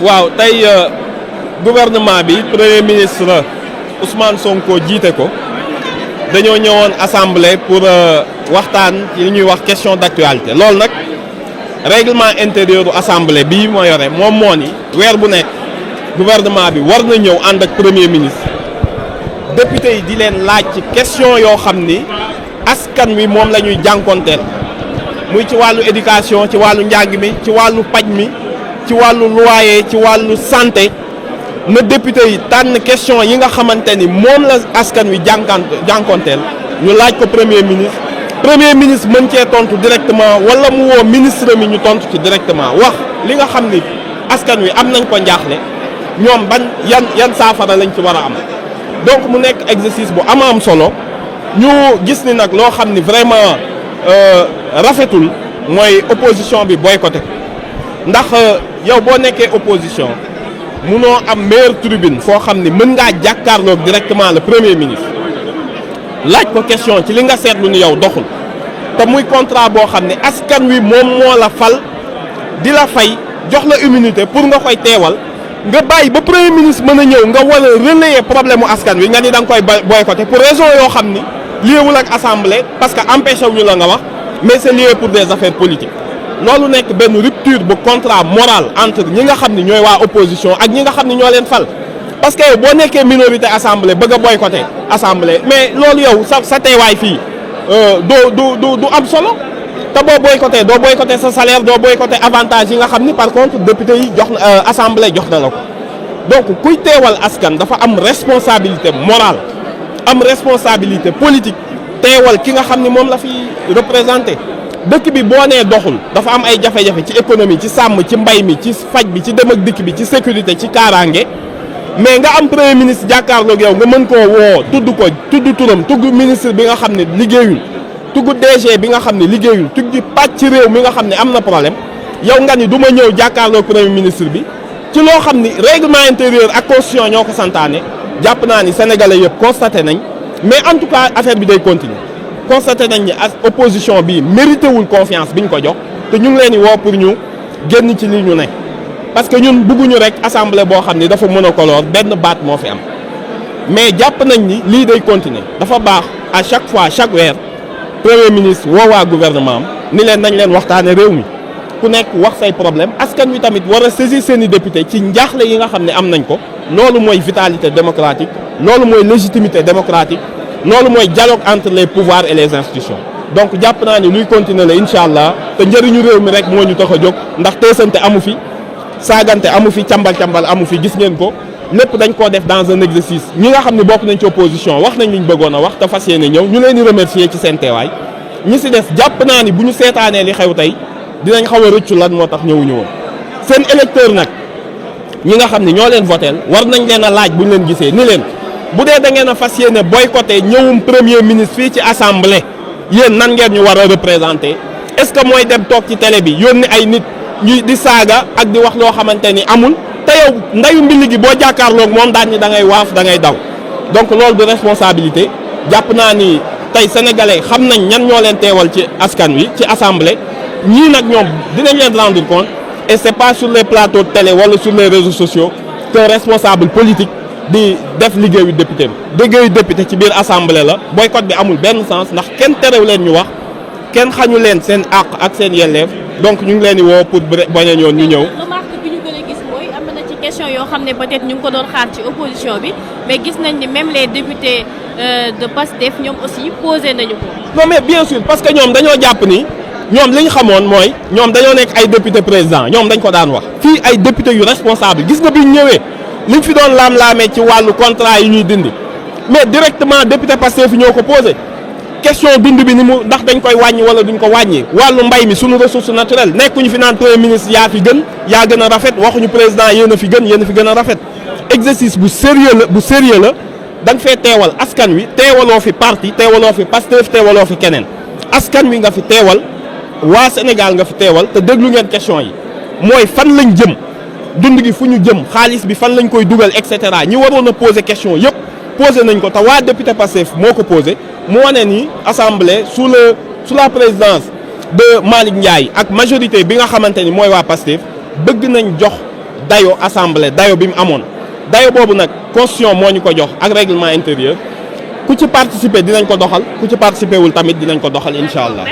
waaw tey gouvernement bi premier ministre Ousmane Sonko jiite ko dañoo ñëwoon assemblée pour waxtaan ci li ñuy wax question d'actualité loolu nag règlement intérieur du assemblée bii moo yore moom moo ni weer bu nekk gouvernement bi war na ñëw ànd ak premier ministre député yi di leen laaj ci question yoo xam ni askan wi moom la ñuy jànkonteel muy ci wàllu éducation ci wàllu njàng mi ci wàllu paj mi ci wàllu loyer ci wàllu santé na député yi tànn question yi nga xamante ni moom la askan wi jànkonteel ñu laaj ko premier ministre mën cee tontu directement wala mu woo ministre mi ñu tontu ci directement wax li nga xam ni askan wi am nañ ko njaaxle ñoom ban yan saafara lañ ci war a am donc mu nekk exercice bu am solo ñu gis ni nag loo xam ni vraiment rafetul mooy opposition bi boycotté ndax yow boo nekkee opposition munoo am meilleure tribune foo xam ni mën ngaa jàkkaarloog directement le premier ministre laaj ko question ci li nga seetlu ni yow doxul te muy contrat boo xam ne askan wi moom moo la fal di la fay jox la immunité pour nga koy teewal nga bàyyi ba premier ministre mën a ñëw nga war a relayer problème mu askan wi nga ni da nga koy boycotté pour raison yoo xam ni liéwul ak assemblée parce que empêché wuñu la nga wax mais c'est lié pour des affaires politiques loolu nekk benn rupture bu contrat moral entre ñi nga xam ni ñooy waa opposition ak ñi nga xam ni ñoo leen fal parce que yow boo nekkee minorité assemblée bëgg a boycotté assemblée mais loolu yow sa teewaay fii du am solo te boo boycotté sa salaire doo boycotté avantage yi nga xam ni par contre député yi jox assemblée jox na la ko donc kuy teewal askan dafa am responsabilité morale am responsabilité politique teewal ki nga xam ni moom la fi représenté dëkk bi boo nee doxul dafa am ay jafe-jafe ci économie ci sàmm ci mbay mi ci faj bi ci dem ak dikk bi ci sécurité ci kaaraange mais nga am premier ministre jàkkaarloog yow nga mën koo woo tudd turam tudd ministre bi nga xam ne liggéeyul tudd DG bi nga xam ne liggéeyul tudd pàcc ci réew mi nga xam ne am na problème yow nga ni du ma ñëw jàkkaarloog premier ministre bi ci loo xam ni règlement intérieur ak constitution ñoo ko santaane jàpp naa ni sénégalais yëpp constaté nañ mais en tout cas affaire bi day continuer constaté nañ ni opposition bi mérité wul confiance bi ñu ko jox te ñu ngi leen di woo pour ñu génn ci li ñu ne parce que ñun bëgguñu rek assemblée boo xam ni dafa monocoloore benn baat moo fi am mais jàpp nañ ni lii day continuer dafa baax à chaque fois chaque weer premier ministre woowaa gouvernement am ni leen nañ leen waxtaane réew mi ku nekk wax say problème askan wi tamit war a saisir seen i député ci njaaxle yi nga xam ne am nañ ko loolu mooy vitalité démocratique loolu mooy légitimité démocratique loolu mooy dialogue entre les pouvoirs et les institutions donc jàpp naa ni luy continuer la incha allah te njëriñu réew mi rek moo ñu tax a jóg ndax teesante amu fi saagante amu fi càmbal amu fi gis ngeen ko lépp dañ koo def dans un exercice ñi nga xam ne bokk nañ ci opposition wax nañ liñ bëggoon a wax te fas yéene ñëw ñu leen di remercier ci seen teewaay ñi si des jàpp naa ni bu ñu seetaanee li xew tey dinañ xaw a rëccu lan moo tax ñëwuñu woon seen électeur nag ñi nga xam ne ñoo leen voteel war nañ leen a laaj bu ñu leen gisee ni leen bu dee da ngeen a fas yéene boycotté ñëwum premier ministre fii ci assemblée yéen nan ngeen ñu war a représenter est-ce que mooy dem toog ci télé bi yónni ay nit ñu di saaga ak di wax loo xamante ni amul te yow ndayu mbili gi boo jàkkaarloog moom daan ni da ngay waaf da ngay daw donc loolu du responsabilité jàpp naa ni tey sénégalais xam nañ ñan ñoo leen teewal ci askan wi ci assemblée ñii nag ñoom dinañ leen rendre compte et c'est pas sur les plateaux de télé wala sur les réseaux sociaux qu'un responsable politique di def liggéeyu député bi liggéeyu député ci biir assemblée la boycott bi amul benn sens ndax kenn terew leen ñu wax kenn xañu leen seen àq ak seen yelleef donc ñu ngi leen di woo pour bañ a ñoon ñu ñëw. remarque bi ñu gën a gis mooy am na ci question yoo xam ne peut-être ñu ngi ko doon xaar ci opposition bi mais gis nañ ni même les députés de PASTEF ñoom aussi posé nañu ko. non mais bien sûr parce que ñoom dañoo jàpp ni ñoom li ñu xamoon mooy ñoom dañoo nekk ay député président ñoom dañ ko daan wax fii ay député yu responsable gis nga bi ñu ñëwee liñ fi doon laam-laamee ci wàllu contrat yi ñuy dindi mais directement député Pastef fi ñoo ko posé question dund bi ni mu ndax dañ koy wàññi wala duñ ko wàññi wàllu mbay mi suñu ressource naturelle nekkuñu fi naan premier ministre yaa fi gën yaa gën a rafet waxuñu président yéen a fi gën yéen a fi gën a rafet exercice bu sérieux la da nga fee teewal askan wi teewaloo fi parti teewaloo fi Pastef teewaloo fi keneen askan wi nga fi teewal waa Sénégal nga fi teewal te déglu ngeen question yi mooy fan lañ jëm dund gi fu ñu jëm xaalis bi fan lañ koy dugal et cetera ñi waroon a poser question yëpp posé nañ ko te waa député Pastef moo ko posé mu wane ni assemblée sous la présidence de Malick Ndiaye ak majorité bi nga xamante ni mooy waa Pastef bëgg nañ jox dayo assemblée dayo bi mu amoon dayo boobu nag constitution moo ñu ko jox ak règlement intérieur ku ci participer dinañ ko doxal ku ci participer wul tamit dinañ ko doxal incha allah.